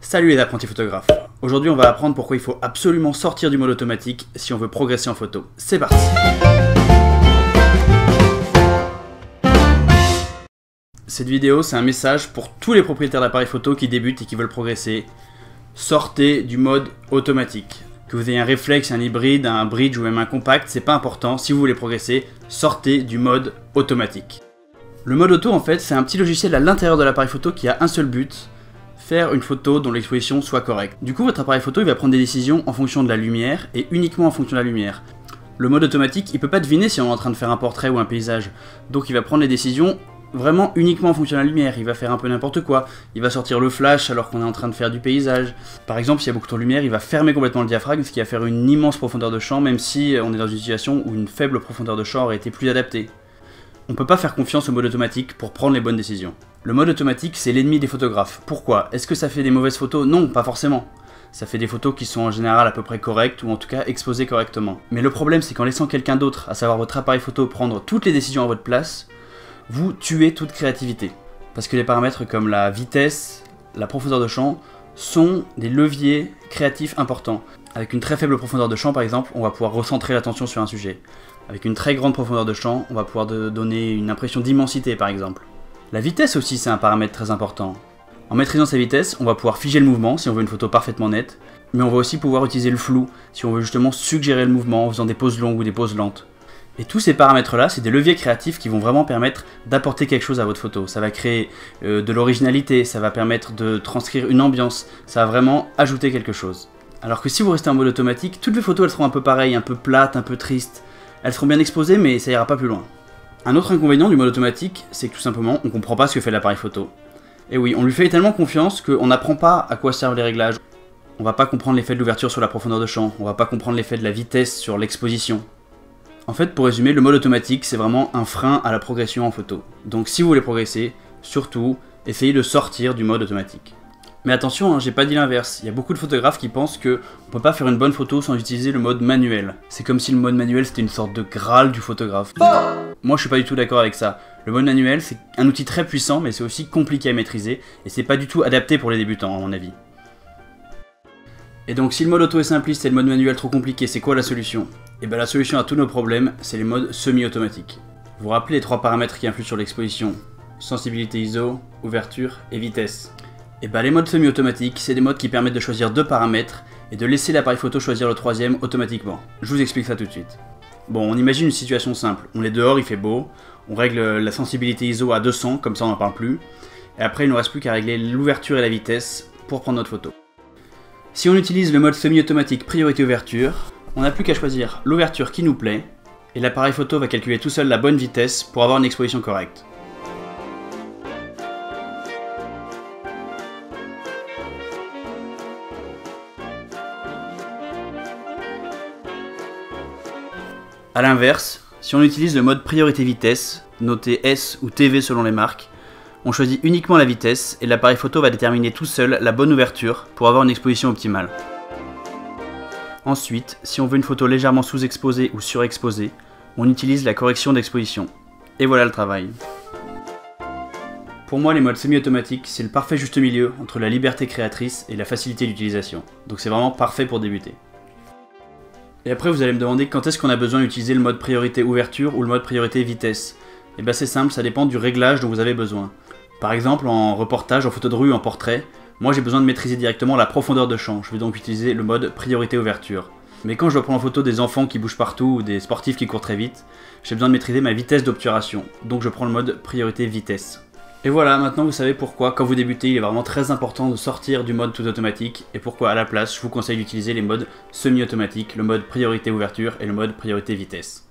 Salut les apprentis photographes. Aujourd'hui on va apprendre pourquoi il faut absolument sortir du mode automatique si on veut progresser en photo. C'est parti. Cette vidéo c'est un message pour tous les propriétaires d'appareils photo qui débutent et qui veulent progresser. Sortez du mode automatique. Que vous ayez un réflexe, un hybride, un bridge ou même un compact, c'est pas important. Si vous voulez progresser, sortez du mode automatique. Le mode auto en fait c'est un petit logiciel à l'intérieur de l'appareil photo qui a un seul but: faire une photo dont l'exposition soit correcte. Du coup votre appareil photo il va prendre des décisions en fonction de la lumière et uniquement en fonction de la lumière. Le mode automatique il peut pas deviner si on est en train de faire un portrait ou un paysage, donc il va prendre les décisions vraiment uniquement en fonction de la lumière. Il va faire un peu n'importe quoi, il va sortir le flash alors qu'on est en train de faire du paysage. Par exemple s'il y a beaucoup trop de lumière il va fermer complètement le diaphragme, ce qui va faire une immense profondeur de champ même si on est dans une situation où une faible profondeur de champ aurait été plus adaptée. On peut pas faire confiance au mode automatique pour prendre les bonnes décisions. Le mode automatique, c'est l'ennemi des photographes. Pourquoi? Est-ce que ça fait des mauvaises photos? Non, pas forcément. Ça fait des photos qui sont en général à peu près correctes, ou en tout cas exposées correctement. Mais le problème, c'est qu'en laissant quelqu'un d'autre, à savoir votre appareil photo, prendre toutes les décisions à votre place, vous tuez toute créativité. Parce que les paramètres comme la vitesse, la profondeur de champ, sont des leviers créatifs importants. Avec une très faible profondeur de champ, par exemple, on va pouvoir recentrer l'attention sur un sujet. Avec une très grande profondeur de champ, on va pouvoir donner une impression d'immensité, par exemple. La vitesse aussi, c'est un paramètre très important. En maîtrisant sa vitesse, on va pouvoir figer le mouvement si on veut une photo parfaitement nette, mais on va aussi pouvoir utiliser le flou si on veut justement suggérer le mouvement en faisant des pauses longues ou des pauses lentes. Et tous ces paramètres-là, c'est des leviers créatifs qui vont vraiment permettre d'apporter quelque chose à votre photo. Ça va créer de l'originalité, ça va permettre de transcrire une ambiance, ça va vraiment ajouter quelque chose. Alors que si vous restez en mode automatique, toutes les photos elles seront un peu pareilles, un peu plates, un peu tristes. Elles seront bien exposées mais ça ira pas plus loin. Un autre inconvénient du mode automatique, c'est que tout simplement on comprend pas ce que fait l'appareil photo. Et oui, on lui fait tellement confiance qu'on n'apprend pas à quoi servent les réglages. On va pas comprendre l'effet de l'ouverture sur la profondeur de champ, on va pas comprendre l'effet de la vitesse sur l'exposition. En fait, pour résumer, le mode automatique c'est vraiment un frein à la progression en photo. Donc si vous voulez progresser, surtout, essayez de sortir du mode automatique. Mais attention, hein, j'ai pas dit l'inverse. Il y a beaucoup de photographes qui pensent qu'on peut pas faire une bonne photo sans utiliser le mode manuel. C'est comme si le mode manuel c'était une sorte de graal du photographe. Moi je suis pas du tout d'accord avec ça. Le mode manuel c'est un outil très puissant mais c'est aussi compliqué à maîtriser et c'est pas du tout adapté pour les débutants à mon avis. Et donc si le mode auto est simpliste et le mode manuel trop compliqué, c'est quoi la solution? Et bien la solution à tous nos problèmes, c'est les modes semi-automatiques. Vous vous rappelez les trois paramètres qui influent sur l'exposition: sensibilité ISO, ouverture et vitesse. Et bah les modes semi-automatiques, c'est des modes qui permettent de choisir deux paramètres et de laisser l'appareil photo choisir le troisième automatiquement. Je vous explique ça tout de suite. Bon, on imagine une situation simple. On est dehors, il fait beau, on règle la sensibilité ISO à 200, comme ça on n'en parle plus. Et après il ne nous reste plus qu'à régler l'ouverture et la vitesse pour prendre notre photo. Si on utilise le mode semi-automatique priorité ouverture, on n'a plus qu'à choisir l'ouverture qui nous plaît, et l'appareil photo va calculer tout seul la bonne vitesse pour avoir une exposition correcte. A l'inverse, si on utilise le mode priorité vitesse, noté S ou TV selon les marques, on choisit uniquement la vitesse et l'appareil photo va déterminer tout seul la bonne ouverture pour avoir une exposition optimale. Ensuite, si on veut une photo légèrement sous-exposée ou surexposée, on utilise la correction d'exposition. Et voilà le travail. Pour moi, les modes semi-automatiques, c'est le parfait juste milieu entre la liberté créatrice et la facilité d'utilisation. Donc c'est vraiment parfait pour débuter. Et après vous allez me demander quand est-ce qu'on a besoin d'utiliser le mode priorité ouverture ou le mode priorité vitesse. Et bien c'est simple, ça dépend du réglage dont vous avez besoin. Par exemple en reportage, en photo de rue, en portrait, moi j'ai besoin de maîtriser directement la profondeur de champ, je vais donc utiliser le mode priorité ouverture. Mais quand je dois prendre en photo des enfants qui bougent partout ou des sportifs qui courent très vite, j'ai besoin de maîtriser ma vitesse d'obturation, donc je prends le mode priorité vitesse. Et voilà, maintenant vous savez pourquoi, quand vous débutez, il est vraiment très important de sortir du mode tout automatique, et pourquoi à la place, je vous conseille d'utiliser les modes semi-automatiques, le mode priorité ouverture et le mode priorité vitesse.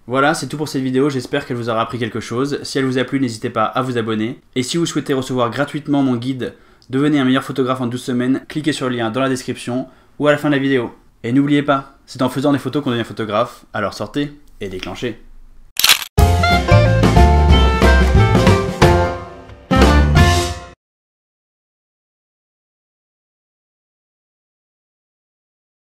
Voilà, c'est tout pour cette vidéo, j'espère qu'elle vous aura appris quelque chose. Si elle vous a plu, n'hésitez pas à vous abonner. Et si vous souhaitez recevoir gratuitement mon guide « Devenez un meilleur photographe en 12 semaines », cliquez sur le lien dans la description ou à la fin de la vidéo. Et n'oubliez pas, c'est en faisant des photos qu'on devient photographe, alors sortez et déclenchez.